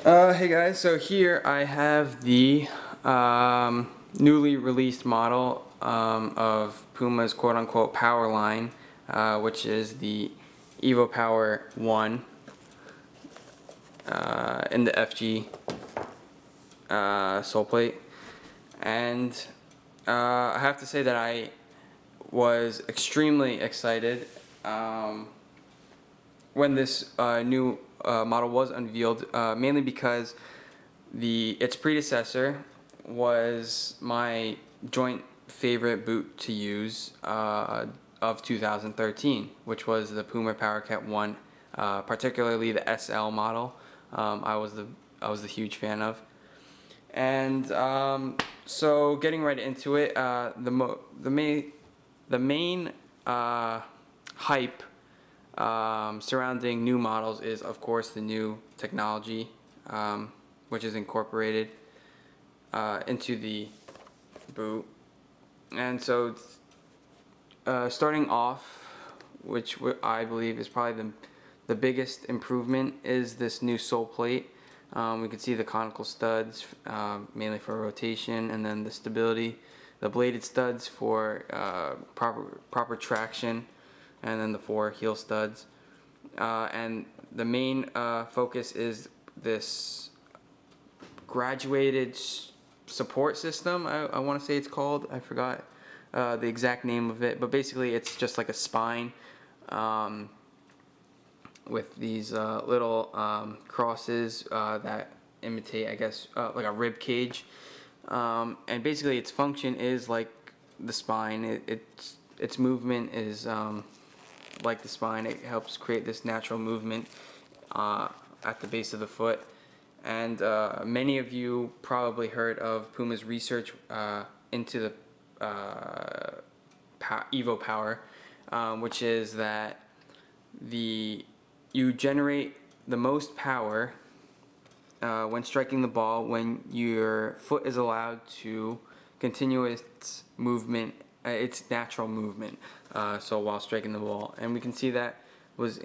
Hey guys, so here I have the newly released model of Puma's quote-unquote power line, which is the evoPOWER 1 in the FG Soleplate. And I have to say that I was extremely excited when this new model was unveiled, mainly because its predecessor was my joint favorite boot to use of 2013, which was the Puma PowerCat 1, particularly the SL model. I was the huge fan of. And so getting right into it, the main hype surrounding new models is, of course, the new technology, which is incorporated into the boot. And so starting off, which I believe is probably the biggest improvement, is this new Soleplate. We can see the conical studs, mainly for rotation, and then the stability, the bladed studs for proper traction, and then the 4 heel studs. And the main focus is this graduated support system, I want to say it's called. I forgot the exact name of it, but basically it's just like a spine with these little crosses that imitate, I guess, like a rib cage. And basically its function is like the spine. Its movement is like the spine. It helps create this natural movement at the base of the foot. And many of you probably heard of Puma's research into the evoPOWER, which is that you generate the most power when striking the ball when your foot is allowed to continue its movement, its natural movement. So while striking the ball, and we can see that was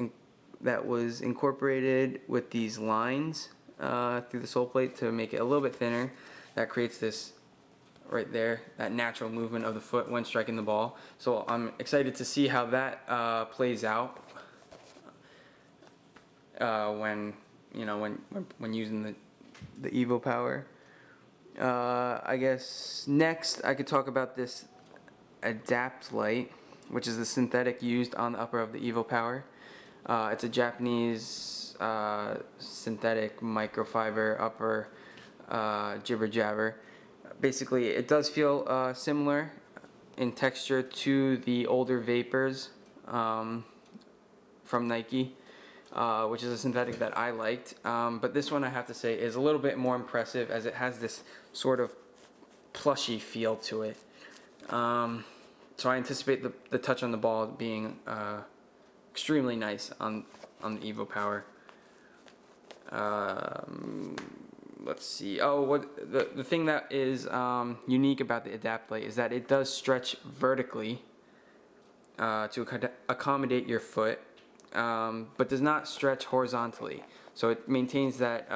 incorporated with these lines through the Soleplate to make it a little bit thinner. That creates this right there, that natural movement of the foot when striking the ball. So I'm excited to see how that plays out when using the evoPOWER. I guess next I could talk about this Adapt Light, which is the synthetic used on the upper of the evoPOWER. It's a Japanese synthetic microfiber upper jibber jabber. Basically, it does feel similar in texture to the older Vapors from Nike, which is a synthetic that I liked. But this one, I have to say, is a little bit more impressive, as it has this sort of plushy feel to it. So I anticipate the touch on the ball being extremely nice on the evoPOWER. Let's see. Oh, the thing that is unique about the Adapt Light is that it does stretch vertically to accommodate your foot, but does not stretch horizontally. So it maintains that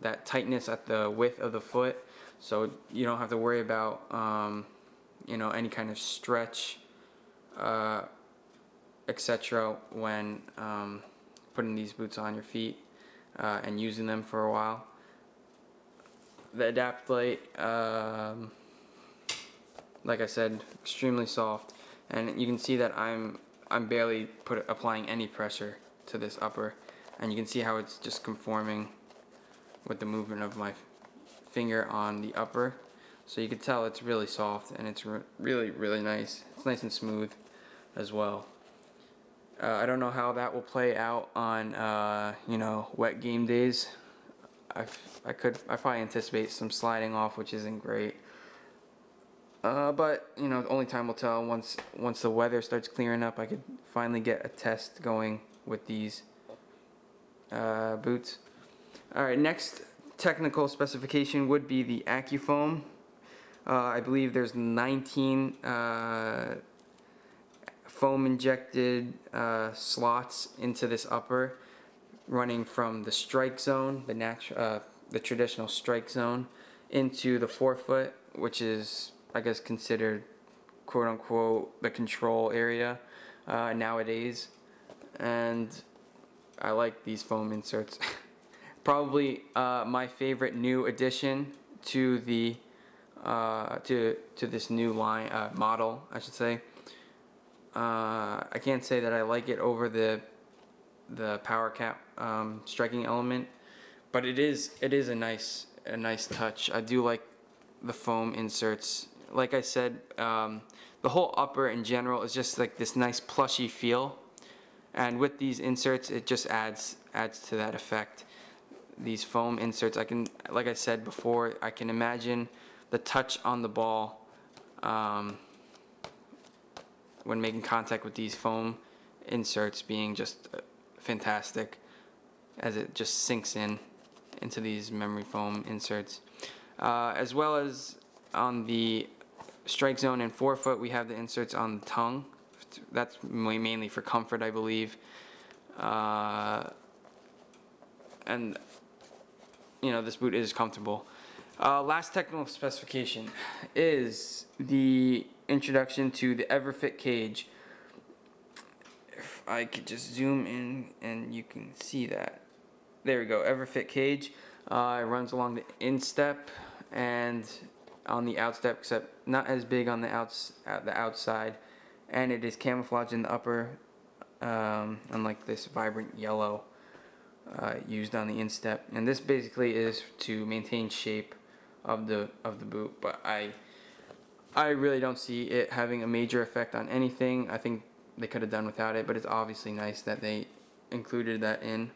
that tightness at the width of the foot, so you don't have to worry about any kind of stretch, etc. when putting these boots on your feet and using them for a while. The Adapt Light, like I said, extremely soft, and you can see that I'm barely applying any pressure to this upper, and you can see how it's just conforming with the movement of my finger on the upper. So you can tell it's really soft, and it's really nice. It's nice and smooth as well. I don't know how that will play out on wet game days. I probably anticipate some sliding off, which isn't great. But only time will tell. Once the weather starts clearing up, I could finally get a test going with these boots. All right, next technical specification would be the Accu Foam. I believe there's 19 foam injected slots into this upper, running from the strike zone, the traditional strike zone, into the forefoot, which is, I guess, considered quote unquote the control area nowadays. And I like these foam inserts. Probably my favorite new addition to the to this new line model, I should say. I can't say that I like it over the power cap striking element, but it is a nice touch. I do like the foam inserts. Like I said, the whole upper in general is just like this nice plushy feel, and with these inserts it just adds to that effect. These foam inserts, like I said before, I can imagine the touch on the ball when making contact with these foam inserts being just fantastic, as it just sinks into these memory foam inserts. As well as on the strike zone and forefoot, we have the inserts on the tongue. That's mainly for comfort, I believe. And you know, this boot is comfortable. Last technical specification is the introduction to the EverFit cage. If I could just zoom in and you can see that. There we go, EverFit cage. It runs along the instep and on the outstep, except not as big on the outside, and it is camouflaged in the upper, unlike this vibrant yellow used on the instep. And this basically is to maintain shape of the boot, but I really don't see it having a major effect on anything. I think they could have done without it, but it's obviously nice that they included that in.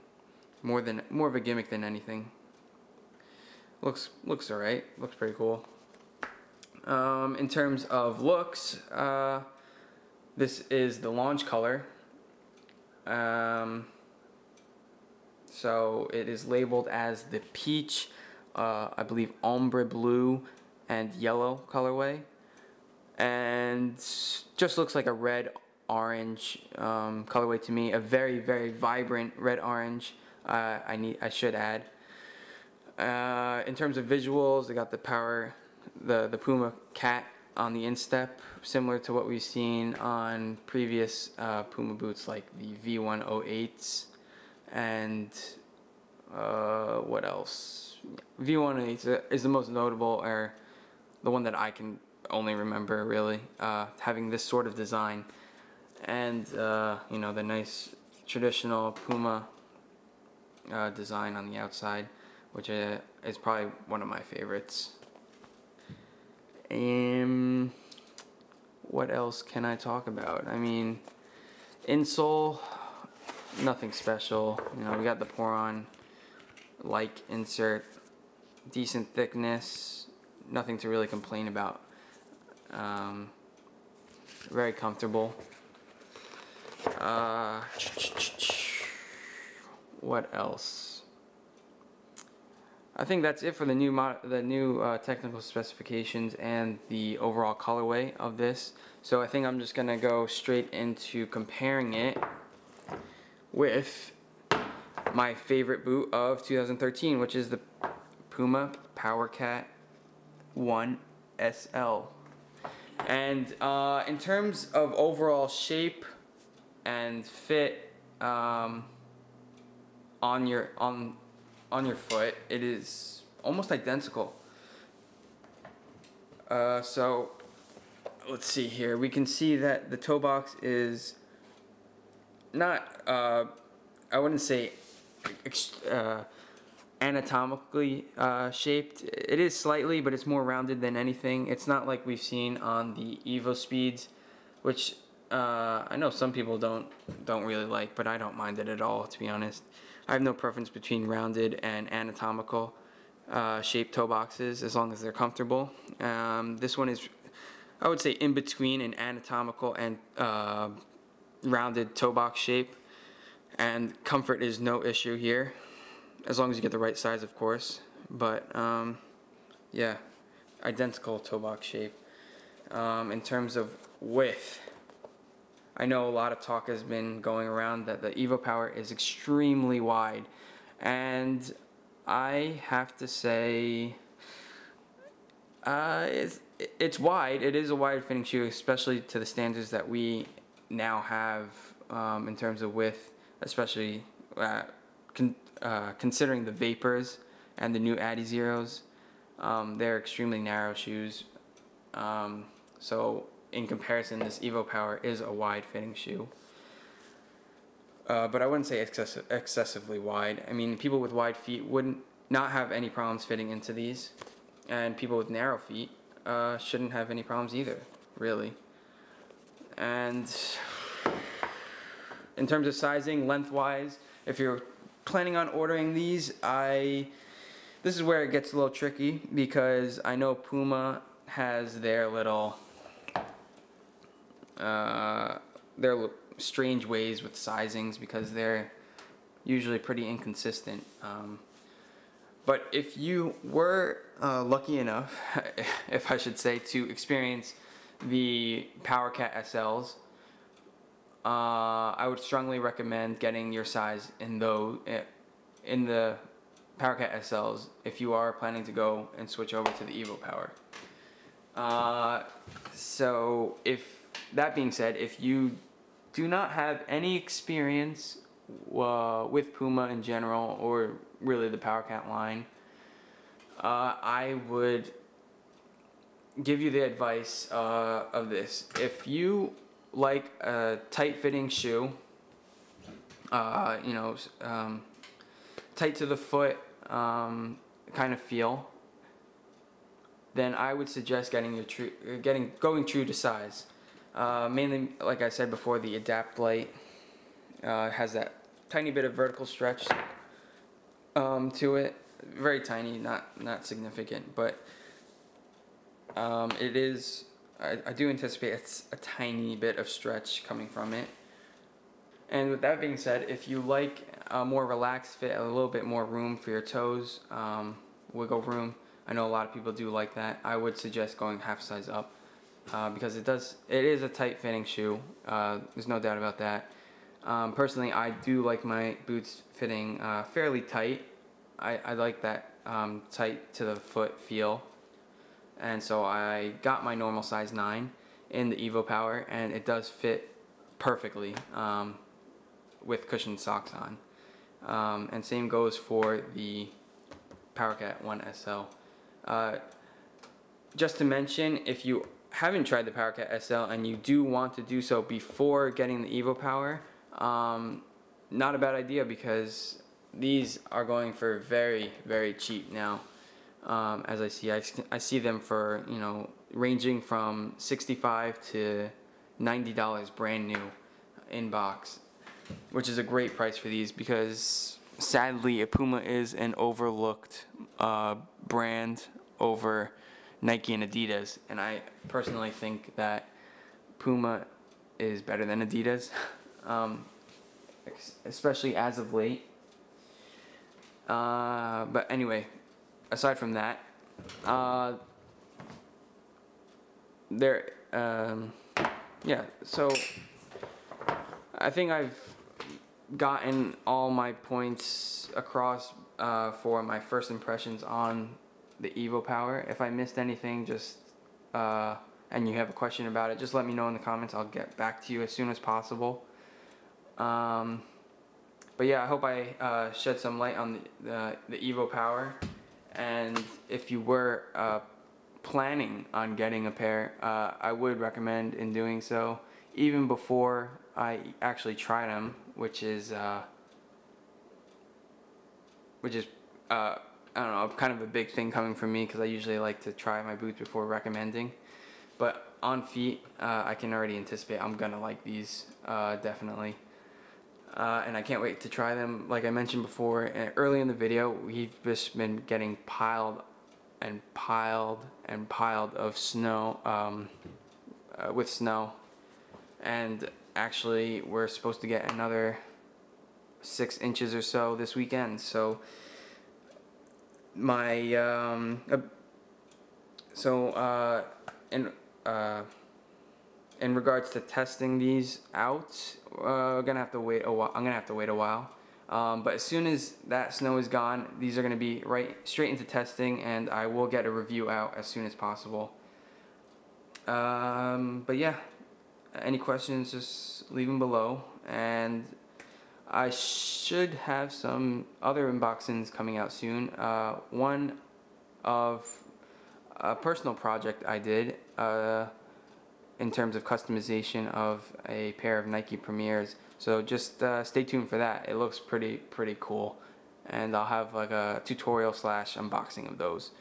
More of a gimmick than anything. Looks alright. Looks pretty cool. In terms of looks, this is the launch color. So it is labeled as the peach, I believe ombre blue and yellow colorway, and just looks like a red orange colorway to me. A very vibrant red orange. I should add. In terms of visuals, they got the Puma cat on the instep, similar to what we've seen on previous Puma boots like the V108s and what else? V108 is the most notable, or the one that I can only remember really, having this sort of design, and you know, the nice traditional Puma design on the outside, which is probably one of my favorites. What else can I talk about? I mean, insole, nothing special. You know, we got the Poron like insert, decent thickness, nothing to really complain about. Very comfortable. What else? I think that's it for the new technical specifications and the overall colorway of this. So I think I'm just gonna go straight into comparing it with my favorite boot of 2013, which is the Puma PowerCat 1 SL. And in terms of overall shape and fit on your foot, it is almost identical. So let's see here. We can see that the toe box is not, I wouldn't say anatomically shaped. It is slightly, but it's more rounded than anything. It's not like we've seen on the Evo Speeds, which I know some people don't really like, but I don't mind it at all, to be honest. I have no preference between rounded and anatomical shaped toe boxes, as long as they're comfortable. This one is, I would say, in between an anatomical and rounded toe box shape, and comfort is no issue here, as long as you get the right size, of course. But yeah, identical toe box shape. In terms of width, I know a lot of talk has been going around that the evoPOWER is extremely wide, and I have to say it's wide. It is a wide fitting shoe, especially to the standards that we now have in terms of width, especially considering the Vapors and the new Addy Zeros. They're extremely narrow shoes. So in comparison, this evoPOWER is a wide fitting shoe. But I wouldn't say excessively wide. I mean, people with wide feet wouldn't not have any problems fitting into these, and people with narrow feet shouldn't have any problems either, really. And in terms of sizing, lengthwise, if you're planning on ordering these, this is where it gets a little tricky, because I know Puma has their little strange ways with sizings, because they're usually pretty inconsistent. But if you were lucky enough, if I should say, to experience the PowerCat SLs, I would strongly recommend getting your size in the PowerCat SLs if you are planning to go and switch over to the evoPOWER. So if that being said, if you do not have any experience with Puma in general, or really the PowerCat line, I would give you the advice of this. If you like a tight-fitting shoe, you know, tight to the foot kind of feel, then I would suggest going true to size. Mainly, like I said before, the Adapt Light has that tiny bit of vertical stretch to it. Very tiny, not significant, but it is. I do anticipate it's a tiny bit of stretch coming from it. And with that being said, if you like a more relaxed fit, a little bit more room for your toes, wiggle room, I know a lot of people do like that, I would suggest going half size up, because it is a tight fitting shoe. There's no doubt about that. Personally, I do like my boots fitting fairly tight. I like that tight to the foot feel, and so I got my normal size 9 in the evoPOWER, and it does fit perfectly with cushioned socks on. And same goes for the PowerCat 1 SL. Just to mention, if you haven't tried the PowerCat SL and you do want to do so before getting the evoPOWER, not a bad idea, because these are going for very, very cheap now. As I see them for, you know, ranging from $65 to $90 brand new in box, which is a great price for these, because sadly Puma is an overlooked brand over Nike and Adidas, and I personally think that Puma is better than Adidas, especially as of late. But anyway, aside from that, yeah, so I think I've gotten all my points across for my first impressions on the evoPOWER. If I missed anything, just and you have a question about it, just let me know in the comments. I'll get back to you as soon as possible. But yeah, I hope I shed some light on the evoPOWER, and if you were planning on getting a pair, I would recommend in doing so even before I actually try them, which is I don't know, kind of a big thing coming from me, because I usually like to try my boots before recommending. But on feet, I can already anticipate I'm gonna like these definitely. And I can't wait to try them. Like I mentioned before, early in the video, we've just been getting piled and piled and piled of snow, with snow. And actually, we're supposed to get another 6 inches or so this weekend. So in regards to testing these out, we're gonna have to wait a while. I'm gonna have to wait a while. But as soon as that snow is gone, these are gonna be straight into testing, and I will get a review out as soon as possible. But yeah, any questions, just leave them below, and I should have some other unboxings coming out soon. One of a personal project I did in terms of customization of a pair of Nike Premiers. So just stay tuned for that. It looks pretty cool, and I'll have like a tutorial / unboxing of those.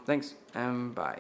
Thanks and bye.